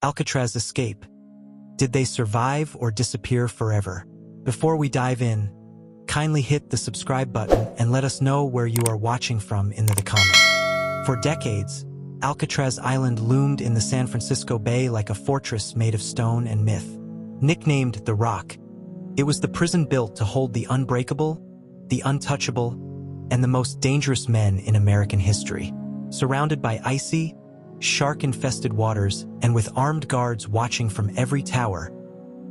Alcatraz escape. Did they survive or disappear forever? Before we dive in, kindly hit the subscribe button and let us know where you are watching from in the comments. For decades, Alcatraz Island loomed in the San Francisco Bay like a fortress made of stone and myth. Nicknamed the Rock, it was the prison built to hold the unbreakable, the untouchable, and the most dangerous men in American history. Surrounded by icy, shark-infested waters and with armed guards watching from every tower,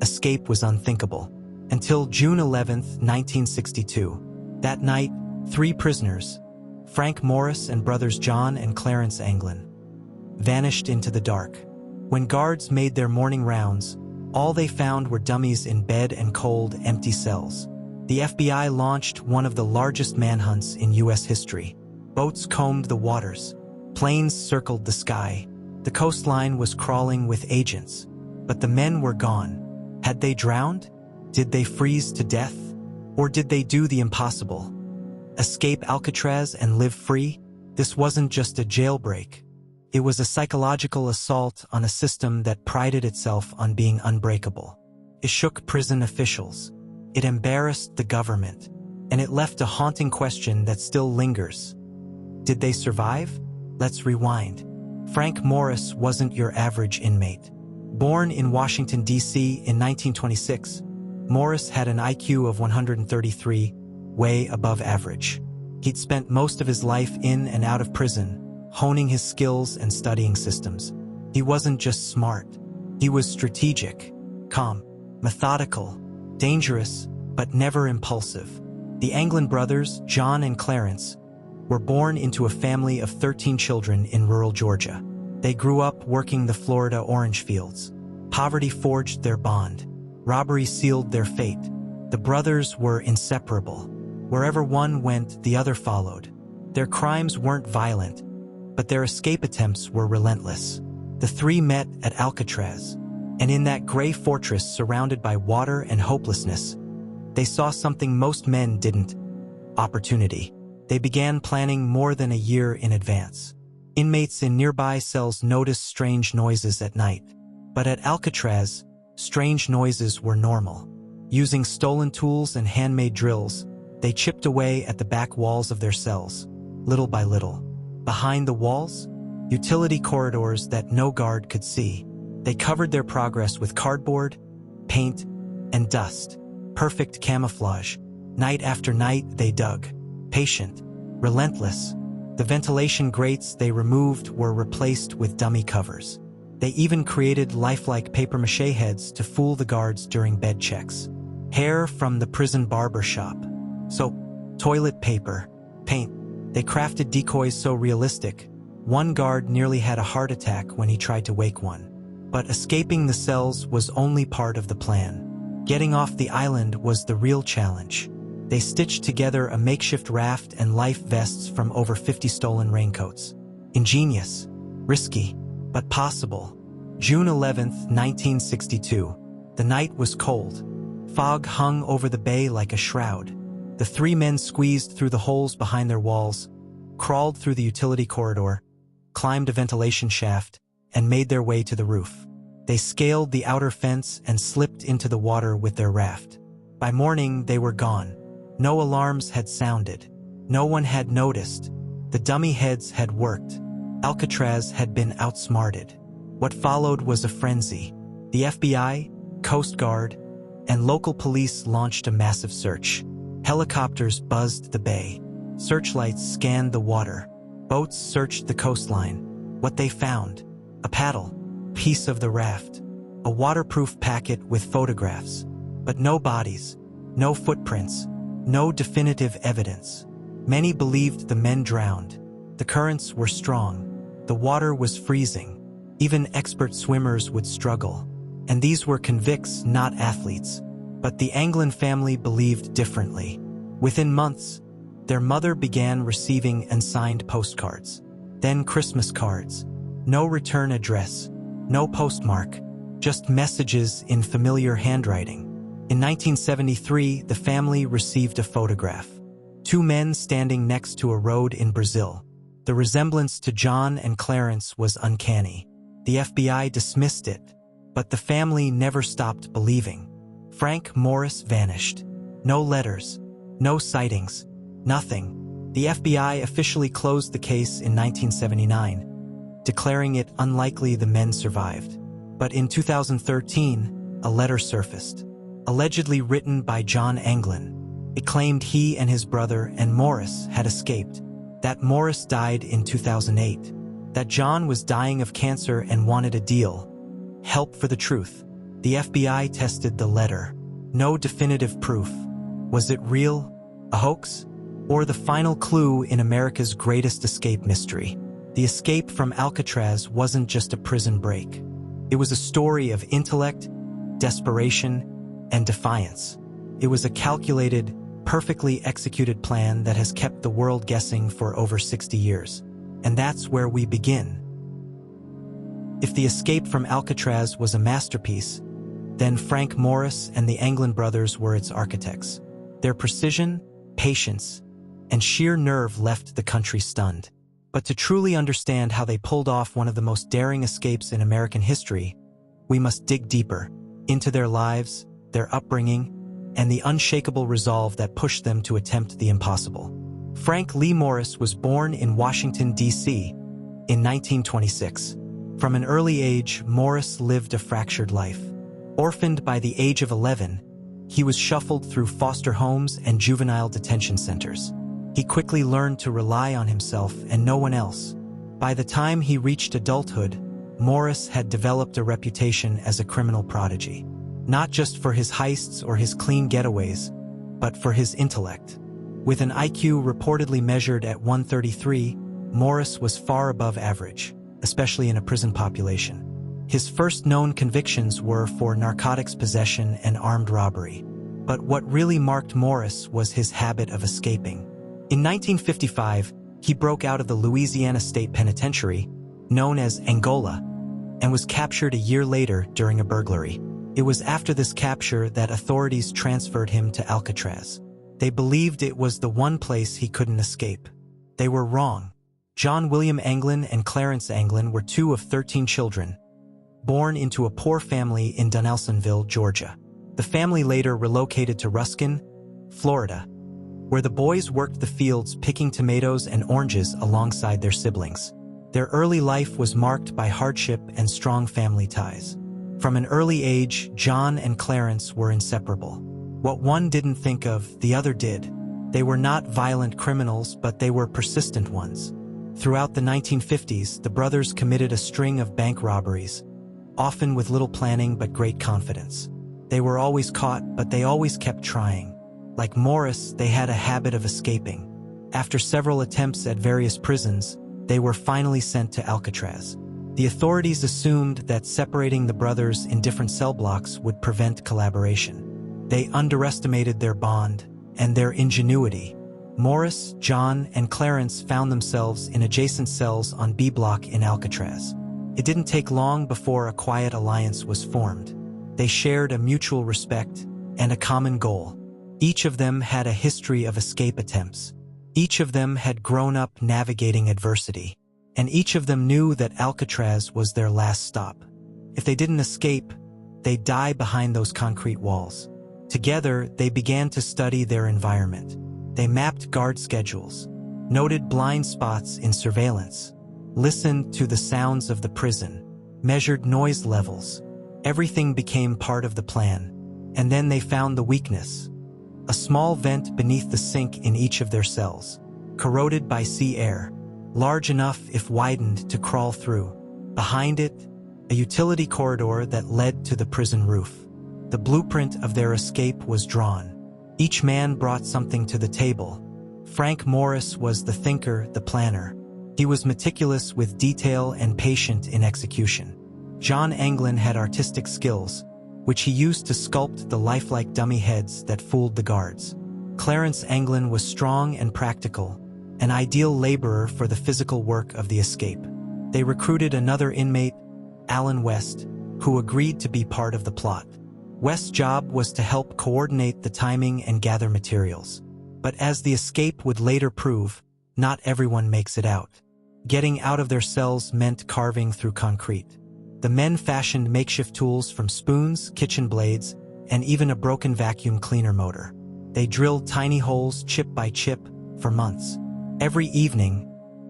escape was unthinkable. Until June 11, 1962. That night, 3 prisoners, Frank Morris and brothers John and Clarence Anglin, vanished into the dark. When guards made their morning rounds, all they found were dummies in bed and cold, empty cells. The FBI launched one of the largest manhunts in U.S. history. Boats combed the waters. Planes circled the sky. The coastline was crawling with agents. But the men were gone. Had they drowned? Did they freeze to death? Or did they do the impossible? Escape Alcatraz and live free? This wasn't just a jailbreak. It was a psychological assault on a system that prided itself on being unbreakable. It shook prison officials. It embarrassed the government. And it left a haunting question that still lingers. Did they survive? Let's rewind. Frank Morris wasn't your average inmate. Born in Washington, D.C. in 1926, Morris had an IQ of 133, way above average. He'd spent most of his life in and out of prison, honing his skills and studying systems. He wasn't just smart. He was strategic, calm, methodical, dangerous, but never impulsive. The Anglin brothers, John and Clarence, were born into a family of 13 children in rural Georgia. They grew up working the Florida orange fields. Poverty forged their bond. Robbery sealed their fate. The brothers were inseparable. Wherever one went, the other followed. Their crimes weren't violent, but their escape attempts were relentless. The 3 met at Alcatraz, and in that gray fortress surrounded by water and hopelessness, they saw something most men didn't: opportunity. They began planning more than a year in advance. Inmates in nearby cells noticed strange noises at night. But at Alcatraz, strange noises were normal. Using stolen tools and handmade drills, they chipped away at the back walls of their cells, little by little. Behind the walls, utility corridors that no guard could see. They covered their progress with cardboard, paint, and dust. Perfect camouflage. Night after night, they dug. Patient, relentless. The ventilation grates they removed were replaced with dummy covers. They even created lifelike papier-mâché heads to fool the guards during bed checks. Hair from the prison barber shop. Soap, toilet paper, paint. They crafted decoys so realistic, one guard nearly had a heart attack when he tried to wake one. But escaping the cells was only part of the plan. Getting off the island was the real challenge. They stitched together a makeshift raft and life vests from over 50 stolen raincoats. Ingenious, risky, but possible. June 11, 1962. The night was cold. Fog hung over the bay like a shroud. The 3 men squeezed through the holes behind their walls, crawled through the utility corridor, climbed a ventilation shaft, and made their way to the roof. They scaled the outer fence and slipped into the water with their raft. By morning, they were gone. No alarms had sounded. No one had noticed. The dummy heads had worked. Alcatraz had been outsmarted. What followed was a frenzy. The FBI, Coast Guard, and local police launched a massive search. Helicopters buzzed the bay. Searchlights scanned the water. Boats searched the coastline. What they found: a paddle, piece of the raft, a waterproof packet with photographs. But no bodies, no footprints, no definitive evidence. Many believed the men drowned. The currents were strong. The water was freezing. Even expert swimmers would struggle. And these were convicts, not athletes. But the Anglin family believed differently. Within months, their mother began receiving unsigned postcards. Then Christmas cards. No return address. No postmark. Just messages in familiar handwriting. In 1973, the family received a photograph. 2 men standing next to a road in Brazil. The resemblance to John and Clarence was uncanny. The FBI dismissed it, but the family never stopped believing. Frank Morris vanished. No letters, no sightings, nothing. The FBI officially closed the case in 1979, declaring it unlikely the men survived. But in 2013, a letter surfaced, allegedly written by John Anglin. It claimed he and his brother and Morris had escaped, that Morris died in 2008, that John was dying of cancer and wanted a deal, help for the truth. The FBI tested the letter. No definitive proof. Was it real, a hoax, or the final clue in America's greatest escape mystery? The escape from Alcatraz wasn't just a prison break. It was a story of intellect, desperation, and defiance. It was a calculated, perfectly executed plan that has kept the world guessing for over 60 years. And that's where we begin. If the escape from Alcatraz was a masterpiece, then Frank Morris and the Anglin brothers were its architects. Their precision, patience, and sheer nerve left the country stunned. But to truly understand how they pulled off one of the most daring escapes in American history, we must dig deeper into their lives, their upbringing, and the unshakable resolve that pushed them to attempt the impossible. Frank Lee Morris was born in Washington, D.C. in 1926. From an early age, Morris lived a fractured life. Orphaned by the age of 11, he was shuffled through foster homes and juvenile detention centers. He quickly learned to rely on himself and no one else. By the time he reached adulthood, Morris had developed a reputation as a criminal prodigy. Not just for his heists or his clean getaways, but for his intellect. With an IQ reportedly measured at 133, Morris was far above average, especially in a prison population. His first known convictions were for narcotics possession and armed robbery. But what really marked Morris was his habit of escaping. In 1955, he broke out of the Louisiana State Penitentiary, known as Angola, and was captured a year later during a burglary. It was after this capture that authorities transferred him to Alcatraz. They believed it was the one place he couldn't escape. They were wrong. John William Anglin and Clarence Anglin were two of 13 children, born into a poor family in Donaldsonville, Georgia. The family later relocated to Ruskin, Florida, where the boys worked the fields picking tomatoes and oranges alongside their siblings. Their early life was marked by hardship and strong family ties. From an early age, John and Clarence were inseparable. What one didn't think of, the other did. They were not violent criminals, but they were persistent ones. Throughout the 1950s, the brothers committed a string of bank robberies, often with little planning but great confidence. They were always caught, but they always kept trying. Like Morris, they had a habit of escaping. After several attempts at various prisons, they were finally sent to Alcatraz. The authorities assumed that separating the brothers in different cell blocks would prevent collaboration. They underestimated their bond and their ingenuity. Morris, John, and Clarence found themselves in adjacent cells on B Block in Alcatraz. It didn't take long before a quiet alliance was formed. They shared a mutual respect and a common goal. Each of them had a history of escape attempts. Each of them had grown up navigating adversity. And each of them knew that Alcatraz was their last stop. If they didn't escape, they'd die behind those concrete walls. Together, they began to study their environment. They mapped guard schedules, noted blind spots in surveillance, listened to the sounds of the prison, measured noise levels. Everything became part of the plan. And then they found the weakness. A small vent beneath the sink in each of their cells, corroded by sea air, large enough if widened to crawl through. Behind it, a utility corridor that led to the prison roof. The blueprint of their escape was drawn. Each man brought something to the table. Frank Morris was the thinker, the planner. He was meticulous with detail and patient in execution. John Anglin had artistic skills, which he used to sculpt the lifelike dummy heads that fooled the guards. Clarence Anglin was strong and practical, an ideal laborer for the physical work of the escape. They recruited another inmate, Alan West, who agreed to be part of the plot. West's job was to help coordinate the timing and gather materials. But as the escape would later prove, not everyone makes it out. Getting out of their cells meant carving through concrete. The men fashioned makeshift tools from spoons, kitchen blades, and even a broken vacuum cleaner motor. They drilled tiny holes chip by chip for months. Every evening,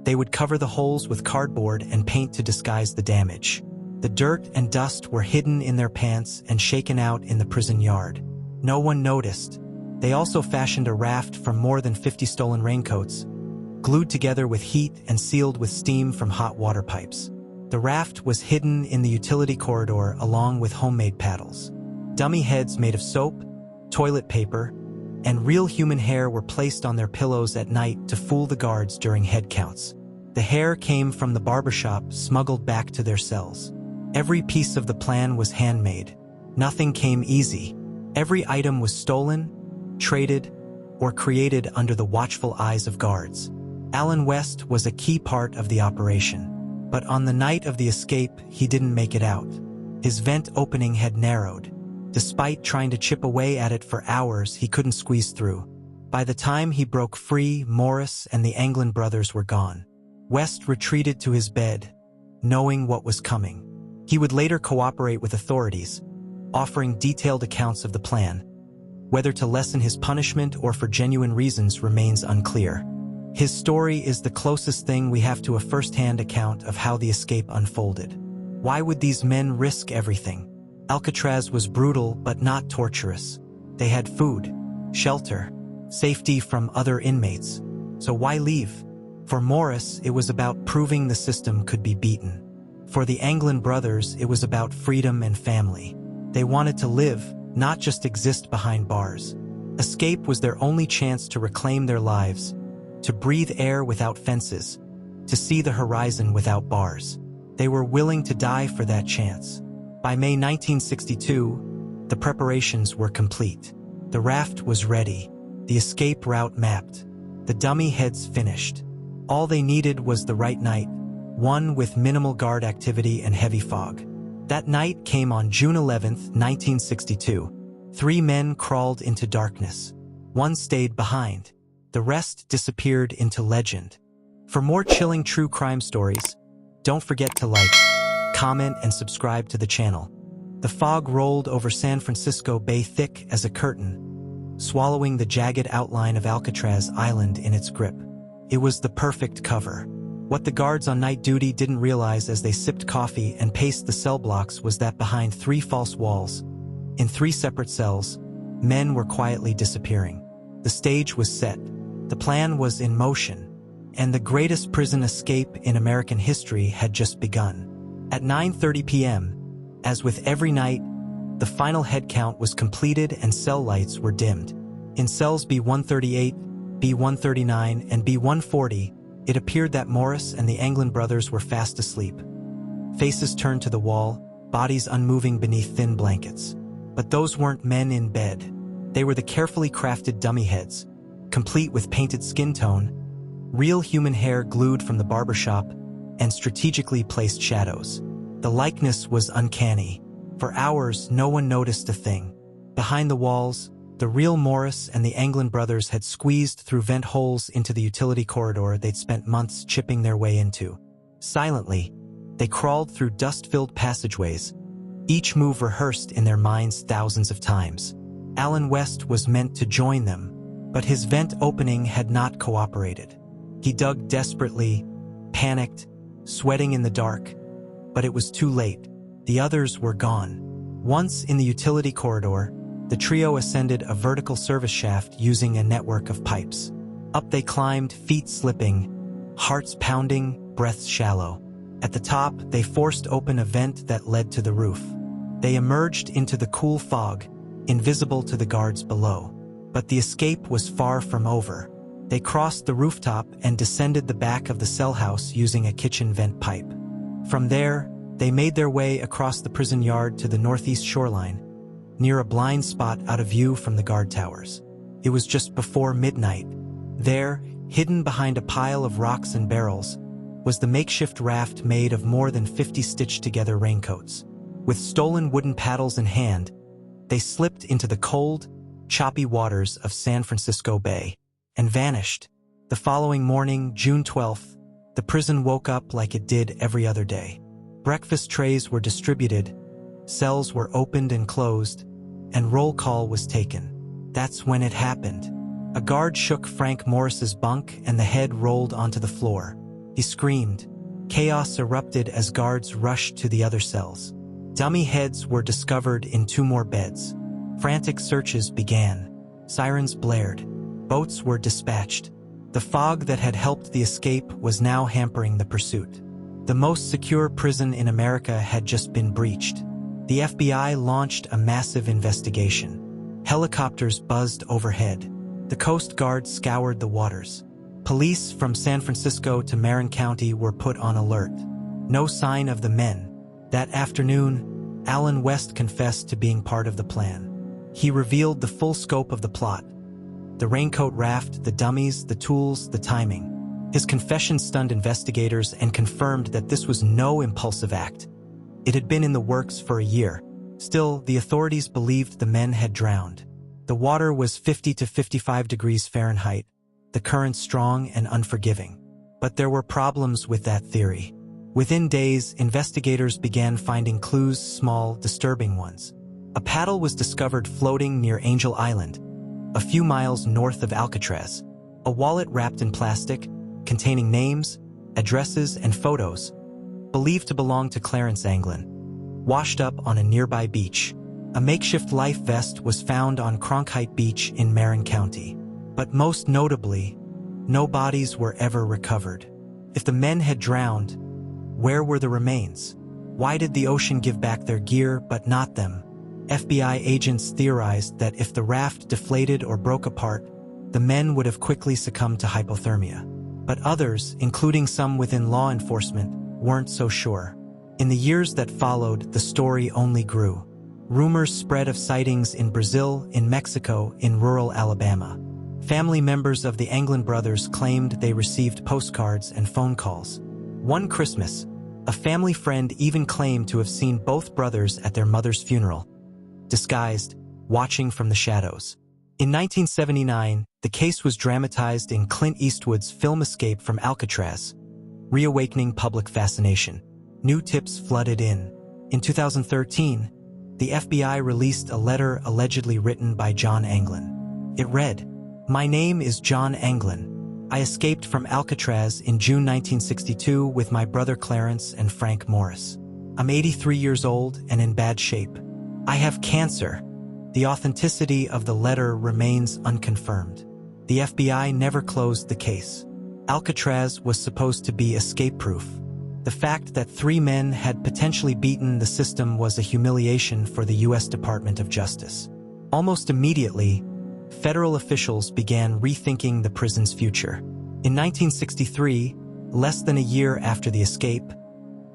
they would cover the holes with cardboard and paint to disguise the damage. The dirt and dust were hidden in their pants and shaken out in the prison yard. No one noticed. They also fashioned a raft from more than 50 stolen raincoats, glued together with heat and sealed with steam from hot water pipes. The raft was hidden in the utility corridor along with homemade paddles. Dummy heads made of soap, toilet paper, and real human hair were placed on their pillows at night to fool the guards during head counts. The hair came from the barbershop, smuggled back to their cells. Every piece of the plan was handmade. Nothing came easy. Every item was stolen, traded, or created under the watchful eyes of guards. Alan West was a key part of the operation. But on the night of the escape, he didn't make it out. His vent opening had narrowed. Despite trying to chip away at it for hours, he couldn't squeeze through. By the time he broke free, Morris and the Anglin brothers were gone. West retreated to his bed, knowing what was coming. He would later cooperate with authorities, offering detailed accounts of the plan. Whether to lessen his punishment or for genuine reasons remains unclear. His story is the closest thing we have to a first-hand account of how the escape unfolded. Why would these men risk everything? Alcatraz was brutal but not torturous. They had food, shelter, safety from other inmates. So why leave? For Morris, it was about proving the system could be beaten. For the Anglin brothers, it was about freedom and family. They wanted to live, not just exist behind bars. Escape was their only chance to reclaim their lives, to breathe air without fences, to see the horizon without bars. They were willing to die for that chance. By May 1962, the preparations were complete. The raft was ready, the escape route mapped, the dummy heads finished. All they needed was the right night, one with minimal guard activity and heavy fog. That night came on June 11, 1962. 3 men crawled into darkness. 1 stayed behind. The rest disappeared into legend. For more chilling true crime stories, don't forget to like, comment, and subscribe to the channel. The fog rolled over San Francisco Bay thick as a curtain, swallowing the jagged outline of Alcatraz Island in its grip. It was the perfect cover. What the guards on night duty didn't realize as they sipped coffee and paced the cell blocks was that behind 3 false walls, in 3 separate cells, men were quietly disappearing. The stage was set. The plan was in motion, and the greatest prison escape in American history had just begun. At 9:30 p.m., as with every night, the final head count was completed and cell lights were dimmed. In cells B138, B139, and B140, it appeared that Morris and the Anglin brothers were fast asleep. Faces turned to the wall, bodies unmoving beneath thin blankets. But those weren't men in bed. They were the carefully crafted dummy heads, complete with painted skin tone, real human hair glued from the barbershop, and strategically placed shadows. The likeness was uncanny. For hours, no one noticed a thing. Behind the walls, the real Morris and the Anglin brothers had squeezed through vent holes into the utility corridor they'd spent months chipping their way into. Silently, they crawled through dust-filled passageways, each move rehearsed in their minds thousands of times. Alan West was meant to join them, but his vent opening had not cooperated. He dug desperately, panicked, sweating in the dark, but it was too late. The others were gone. Once in the utility corridor, the trio ascended a vertical service shaft using a network of pipes. Up they climbed, feet slipping, hearts pounding, breaths shallow. At the top, they forced open a vent that led to the roof. They emerged into the cool fog, invisible to the guards below. But the escape was far from over. They crossed the rooftop and descended the back of the cell house using a kitchen vent pipe. From there, they made their way across the prison yard to the northeast shoreline, near a blind spot out of view from the guard towers. It was just before midnight. There, hidden behind a pile of rocks and barrels, was the makeshift raft made of more than 50 stitched-together raincoats. With stolen wooden paddles in hand, they slipped into the cold, choppy waters of San Francisco Bay and vanished. The following morning, June 12th, the prison woke up like it did every other day. Breakfast trays were distributed, cells were opened and closed, and roll call was taken. That's when it happened. A guard shook Frank Morris's bunk and the head rolled onto the floor. He screamed. Chaos erupted as guards rushed to the other cells. Dummy heads were discovered in 2 more beds. Frantic searches began. Sirens blared. Boats were dispatched. The fog that had helped the escape was now hampering the pursuit. The most secure prison in America had just been breached. The FBI launched a massive investigation. Helicopters buzzed overhead. The Coast Guard scoured the waters. Police from San Francisco to Marin County were put on alert. No sign of the men. That afternoon, Alan West confessed to being part of the plan. He revealed the full scope of the plot. The raincoat raft, the dummies, the tools, the timing. His confession stunned investigators and confirmed that this was no impulsive act. It had been in the works for a year. Still, the authorities believed the men had drowned. The water was 50 to 55 degrees Fahrenheit, the current strong and unforgiving. But there were problems with that theory. Within days, investigators began finding clues, small, disturbing ones. A paddle was discovered floating near Angel Island, a few miles north of Alcatraz. A wallet wrapped in plastic, containing names, addresses, and photos, believed to belong to Clarence Anglin, washed up on a nearby beach. A makeshift life vest was found on Cronkite Beach in Marin County. But most notably, no bodies were ever recovered. If the men had drowned, where were the remains? Why did the ocean give back their gear but not them? FBI agents theorized that if the raft deflated or broke apart, the men would have quickly succumbed to hypothermia. But others, including some within law enforcement, weren't so sure. In the years that followed, the story only grew. Rumors spread of sightings in Brazil, in Mexico, in rural Alabama. Family members of the Anglin brothers claimed they received postcards and phone calls. One Christmas, a family friend even claimed to have seen both brothers at their mother's funeral, disguised, watching from the shadows. In 1979, the case was dramatized in Clint Eastwood's film Escape from Alcatraz, reawakening public fascination. New tips flooded in. In 2013, the FBI released a letter allegedly written by John Anglin. It read, "My name is John Anglin. I escaped from Alcatraz in June 1962 with my brother Clarence and Frank Morris. I'm 83 years old and in bad shape. I have cancer." The authenticity of the letter remains unconfirmed. The FBI never closed the case. Alcatraz was supposed to be escape-proof. The fact that 3 men had potentially beaten the system was a humiliation for the U.S. Department of Justice. Almost immediately, federal officials began rethinking the prison's future. In 1963, less than a year after the escape,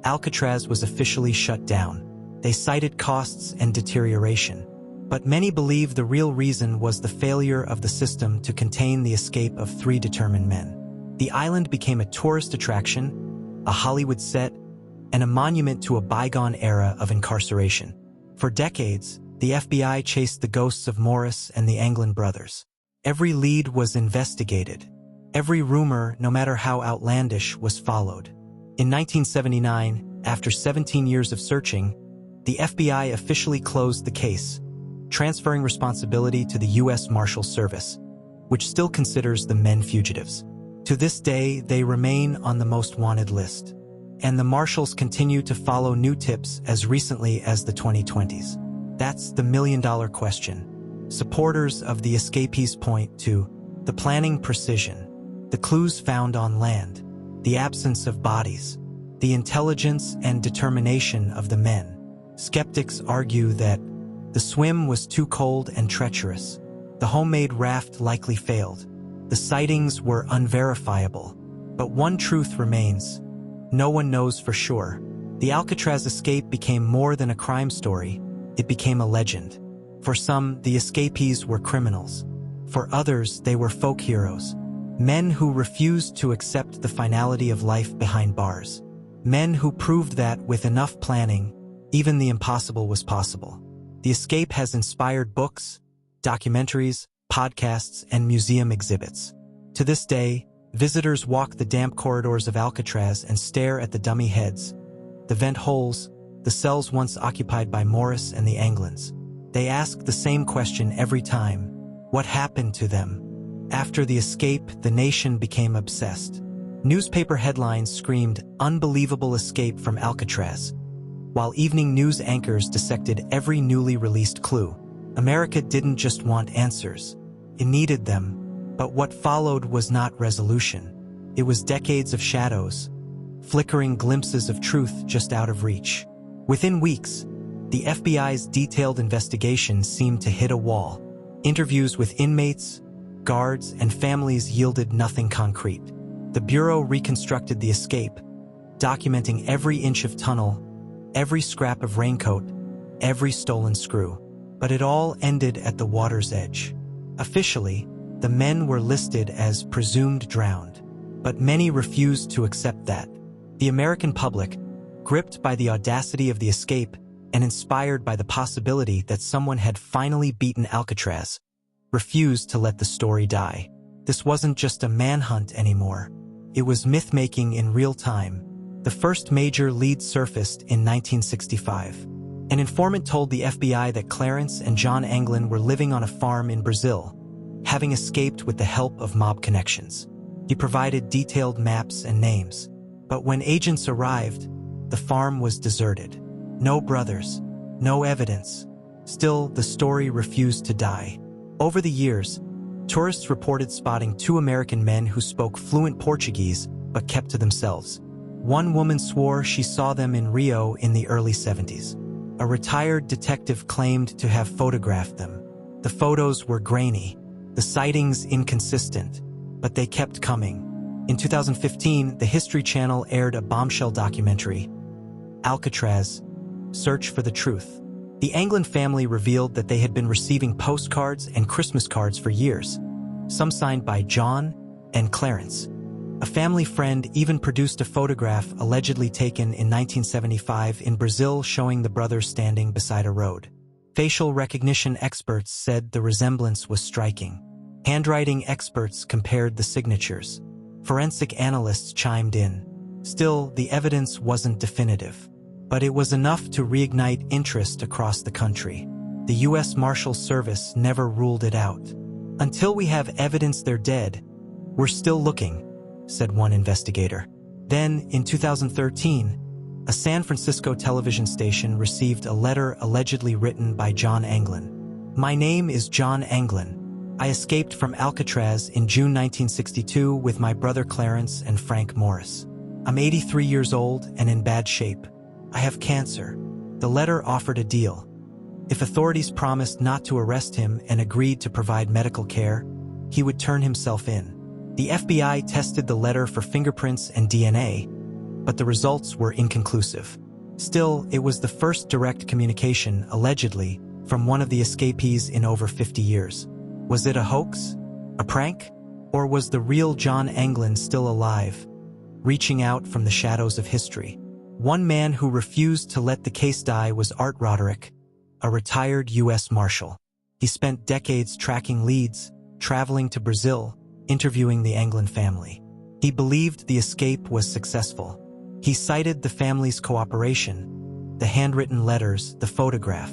Alcatraz was officially shut down. They cited costs and deterioration. But many believe the real reason was the failure of the system to contain the escape of 3 determined men. The island became a tourist attraction, a Hollywood set, and a monument to a bygone era of incarceration. For decades, the FBI chased the ghosts of Morris and the Anglin brothers. Every lead was investigated. Every rumor, no matter how outlandish, was followed. In 1979, after 17 years of searching, the FBI officially closed the case, transferring responsibility to the U.S. Marshal Service, which still considers the men fugitives. To this day, they remain on the most wanted list. And the Marshals continue to follow new tips as recently as the 2020s. That's the million-dollar question. Supporters of the escapees point to the planning precision, the clues found on land, the absence of bodies, the intelligence and determination of the men. Skeptics argue that the swim was too cold and treacherous. The homemade raft likely failed. The sightings were unverifiable. But one truth remains. No one knows for sure. The Alcatraz escape became more than a crime story. It became a legend. For some, the escapees were criminals. For others, they were folk heroes. Men who refused to accept the finality of life behind bars. Men who proved that, with enough planning, even the impossible was possible. The escape has inspired books, documentaries, podcasts, and museum exhibits. To this day, visitors walk the damp corridors of Alcatraz and stare at the dummy heads, the vent holes, the cells once occupied by Morris and the Anglins. They ask the same question every time: what happened to them? After the escape, the nation became obsessed. Newspaper headlines screamed, "Unbelievable escape from Alcatraz," while evening news anchors dissected every newly released clue. America didn't just want answers. It needed them. But what followed was not resolution. It was decades of shadows, flickering glimpses of truth just out of reach. Within weeks, the FBI's detailed investigation seemed to hit a wall. Interviews with inmates, guards, and families yielded nothing concrete. The Bureau reconstructed the escape, documenting every inch of tunnel, every scrap of raincoat, every stolen screw. But it all ended at the water's edge. Officially, the men were listed as presumed drowned, but many refused to accept that. The American public, gripped by the audacity of the escape and inspired by the possibility that someone had finally beaten Alcatraz, refused to let the story die. This wasn't just a manhunt anymore. It was myth-making in real time. The first major lead surfaced in 1965. An informant told the FBI that Clarence and John Anglin were living on a farm in Brazil, having escaped with the help of mob connections. He provided detailed maps and names. But when agents arrived, the farm was deserted. No brothers, no evidence. Still, the story refused to die. Over the years, tourists reported spotting two American men who spoke fluent Portuguese but kept to themselves. One woman swore she saw them in Rio in the early 70s. A retired detective claimed to have photographed them. The photos were grainy, the sightings inconsistent, but they kept coming. In 2015, the History Channel aired a bombshell documentary, Alcatraz: Search for the Truth. The Anglin family revealed that they had been receiving postcards and Christmas cards for years, some signed by John and Clarence. A family friend even produced a photograph allegedly taken in 1975 in Brazil showing the brothers standing beside a road. Facial recognition experts said the resemblance was striking. Handwriting experts compared the signatures. Forensic analysts chimed in. Still, the evidence wasn't definitive. But it was enough to reignite interest across the country. The U.S. Marshal Service never ruled it out. "Until we have evidence they're dead, we're still looking," said one investigator. Then, in 2013, a San Francisco television station received a letter allegedly written by John Anglin. "My name is John Anglin. I escaped from Alcatraz in June 1962 with my brother Clarence and Frank Morris. I'm 83 years old and in bad shape. I have cancer." The letter offered a deal. If authorities promised not to arrest him and agreed to provide medical care, he would turn himself in. The FBI tested the letter for fingerprints and DNA, but the results were inconclusive. Still, it was the first direct communication, allegedly, from one of the escapees in over 50 years. Was it a hoax? A prank? Or was the real John Anglin still alive, reaching out from the shadows of history? One man who refused to let the case die was Art Roderick, a retired U.S. Marshal. He spent decades tracking leads, traveling to Brazil, interviewing the Anglin family. He believed the escape was successful. He cited the family's cooperation, the handwritten letters, the photograph.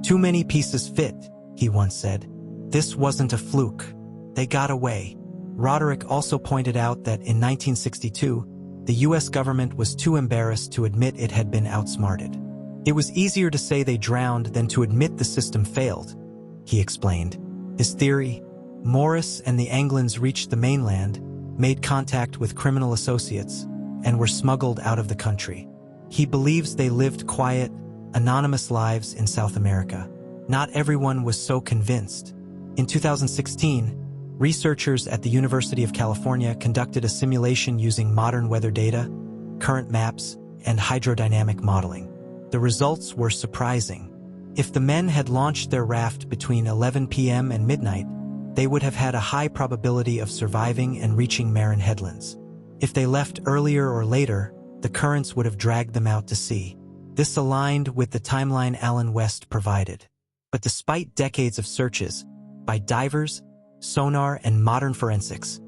"Too many pieces fit," he once said. "This wasn't a fluke. They got away." Roderick also pointed out that in 1962, the U.S. government was too embarrassed to admit it had been outsmarted. "It was easier to say they drowned than to admit the system failed," he explained. His theory: Morris and the Anglins reached the mainland, made contact with criminal associates, and were smuggled out of the country. He believes they lived quiet, anonymous lives in South America. Not everyone was so convinced. In 2016, researchers at the University of California conducted a simulation using modern weather data, current maps, and hydrodynamic modeling. The results were surprising. If the men had launched their raft between 11 p.m. and midnight, they would have had a high probability of surviving and reaching Marin Headlands. If they left earlier or later, the currents would have dragged them out to sea. This aligned with the timeline Alan West provided. But despite decades of searches, by divers, sonar, and modern forensics,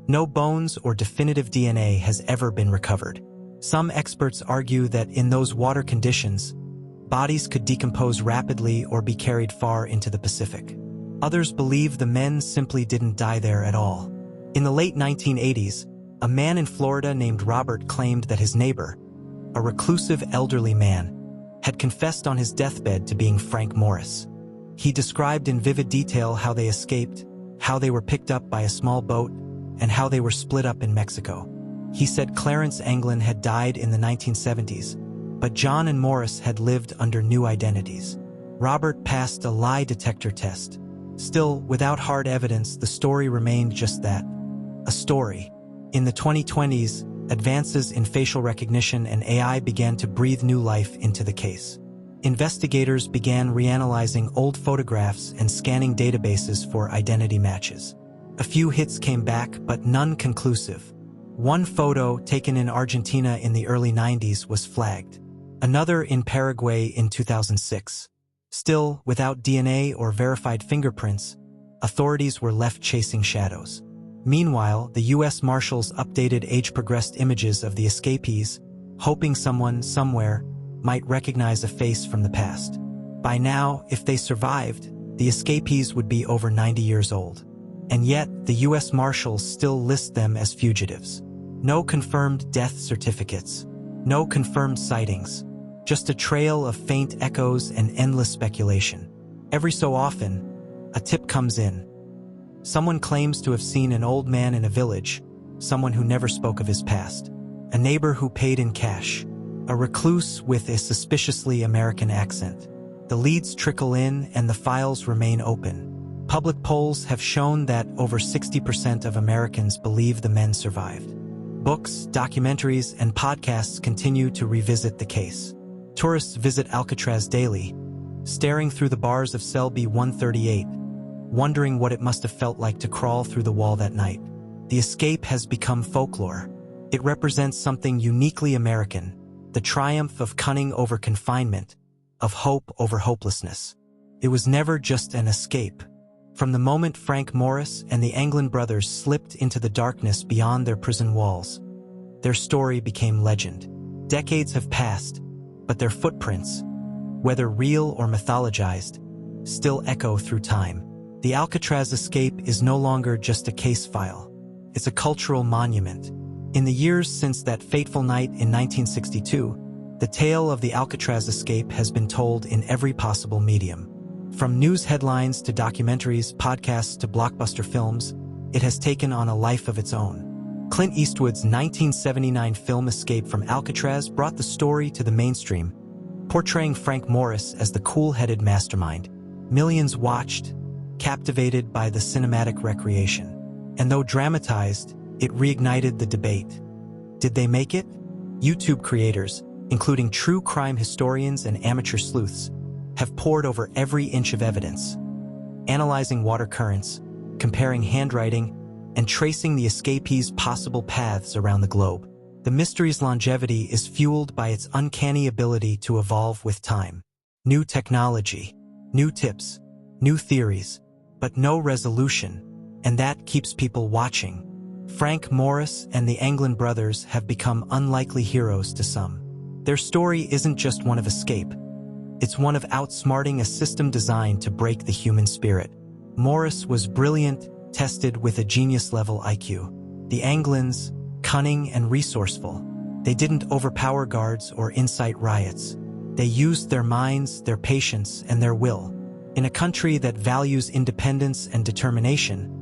no bones or definitive DNA has ever been recovered. Some experts argue that in those water conditions, bodies could decompose rapidly or be carried far into the Pacific. Others believe the men simply didn't die there at all. In the late 1980s, a man in Florida named Robert claimed that his neighbor, a reclusive elderly man, had confessed on his deathbed to being Frank Morris. He described in vivid detail how they escaped, how they were picked up by a small boat, and how they were split up in Mexico. He said Clarence Anglin had died in the 1970s, but John and Morris had lived under new identities. Robert passed a lie detector test. Still, without hard evidence, the story remained just that, a story. In the 2020s, advances in facial recognition and AI began to breathe new life into the case. Investigators began reanalyzing old photographs and scanning databases for identity matches. A few hits came back, but none conclusive. One photo, taken in Argentina in the early 90s, was flagged. Another in Paraguay in 2006. Still, without DNA or verified fingerprints, authorities were left chasing shadows. Meanwhile, the U.S. Marshals updated age-progressed images of the escapees, hoping someone, somewhere, might recognize a face from the past. By now, if they survived, the escapees would be over 90 years old. And yet, the U.S. Marshals still list them as fugitives. No confirmed death certificates. No confirmed sightings. Just a trail of faint echoes and endless speculation. Every so often, a tip comes in. Someone claims to have seen an old man in a village, someone who never spoke of his past, a neighbor who paid in cash, a recluse with a suspiciously American accent. The leads trickle in and the files remain open. Public polls have shown that over 60% of Americans believe the men survived. Books, documentaries, and podcasts continue to revisit the case. Tourists visit Alcatraz daily, staring through the bars of cell B-138, wondering what it must have felt like to crawl through the wall that night. The escape has become folklore. It represents something uniquely American, the triumph of cunning over confinement, of hope over hopelessness. It was never just an escape. From the moment Frank Morris and the Anglin brothers slipped into the darkness beyond their prison walls, their story became legend. Decades have passed, but their footprints, whether real or mythologized, still echo through time. The Alcatraz escape is no longer just a case file. It's a cultural monument. In the years since that fateful night in 1962, the tale of the Alcatraz escape has been told in every possible medium. From news headlines to documentaries, podcasts to blockbuster films, it has taken on a life of its own. Clint Eastwood's 1979 film Escape from Alcatraz brought the story to the mainstream, portraying Frank Morris as the cool-headed mastermind. Millions watched, captivated by the cinematic recreation. And though dramatized, it reignited the debate. Did they make it? YouTube creators, including true crime historians and amateur sleuths, have pored over every inch of evidence, analyzing water currents, comparing handwriting, and tracing the escapees' possible paths around the globe. The mystery's longevity is fueled by its uncanny ability to evolve with time. New technology, new tips, new theories, but no resolution, and that keeps people watching. Frank Morris and the Anglin brothers have become unlikely heroes to some. Their story isn't just one of escape. It's one of outsmarting a system designed to break the human spirit. Morris was brilliant, tested with a genius-level IQ. The Anglins, cunning and resourceful. They didn't overpower guards or incite riots. They used their minds, their patience, and their will. In a country that values independence and determination,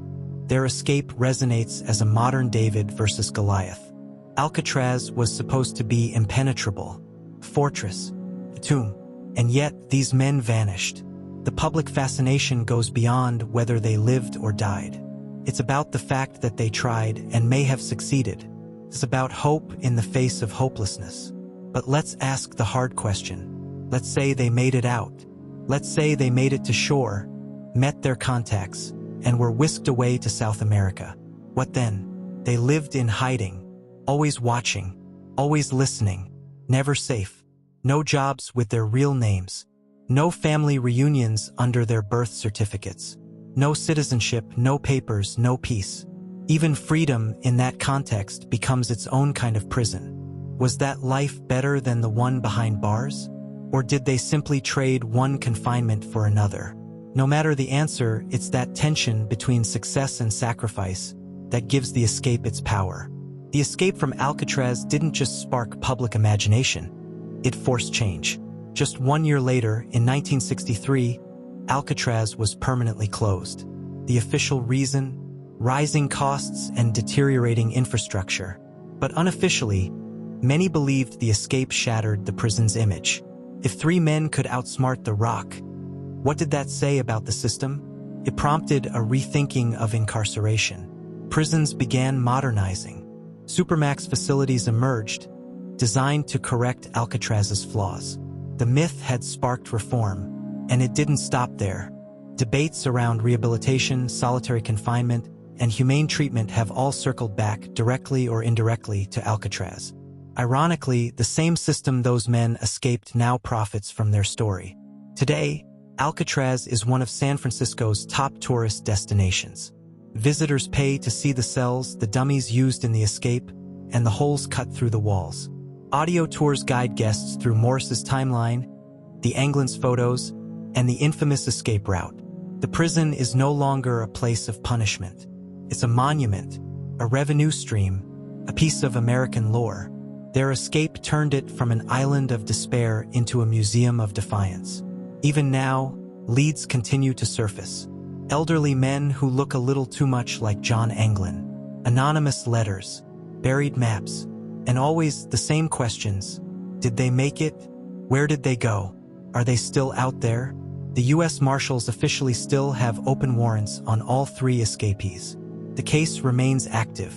their escape resonates as a modern David versus Goliath. Alcatraz was supposed to be impenetrable, a fortress, a tomb. And yet, these men vanished. The public fascination goes beyond whether they lived or died. It's about the fact that they tried and may have succeeded. It's about hope in the face of hopelessness. But let's ask the hard question. Let's say they made it out. Let's say they made it to shore, met their contacts, and were whisked away to South America. What then? They lived in hiding, always watching, always listening, never safe. No jobs with their real names. No family reunions under their birth certificates. No citizenship, no papers, no peace. Even freedom in that context becomes its own kind of prison. Was that life better than the one behind bars? Or did they simply trade one confinement for another? No matter the answer, it's that tension between success and sacrifice that gives the escape its power. The escape from Alcatraz didn't just spark public imagination, it forced change. Just 1 year later, in 1963, Alcatraz was permanently closed. The official reason? Rising costs and deteriorating infrastructure. But unofficially, many believed the escape shattered the prison's image. If 3 men could outsmart the Rock, what did that say about the system? It prompted a rethinking of incarceration. Prisons began modernizing. Supermax facilities emerged, designed to correct Alcatraz's flaws. The myth had sparked reform, and it didn't stop there. Debates around rehabilitation, solitary confinement, and humane treatment have all circled back, directly or indirectly, to Alcatraz. Ironically, the same system those men escaped now profits from their story. Today, Alcatraz is one of San Francisco's top tourist destinations. Visitors pay to see the cells, the dummies used in the escape, and the holes cut through the walls. Audio tours guide guests through Morris's timeline, the Anglin's photos, and the infamous escape route. The prison is no longer a place of punishment. It's a monument, a revenue stream, a piece of American lore. Their escape turned it from an island of despair into a museum of defiance. Even now, leads continue to surface. Elderly men who look a little too much like John Anglin. Anonymous letters, buried maps, and always the same questions. Did they make it? Where did they go? Are they still out there? The U.S. Marshals officially still have open warrants on all 3 escapees. The case remains active,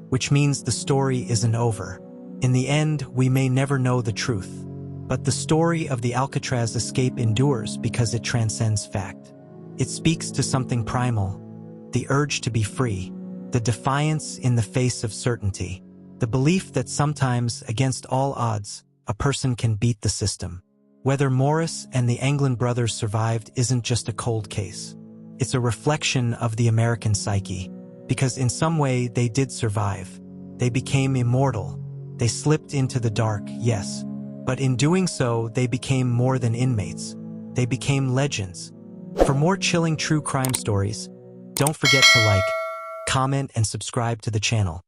which means the story isn't over. In the end, we may never know the truth. But the story of the Alcatraz escape endures because it transcends fact. It speaks to something primal, the urge to be free, the defiance in the face of certainty, the belief that sometimes, against all odds, a person can beat the system. Whether Morris and the Anglin brothers survived isn't just a cold case. It's a reflection of the American psyche, because in some way they did survive. They became immortal. They slipped into the dark, yes, but in doing so, they became more than inmates. They became legends. For more chilling true crime stories, don't forget to like, comment, and subscribe to the channel.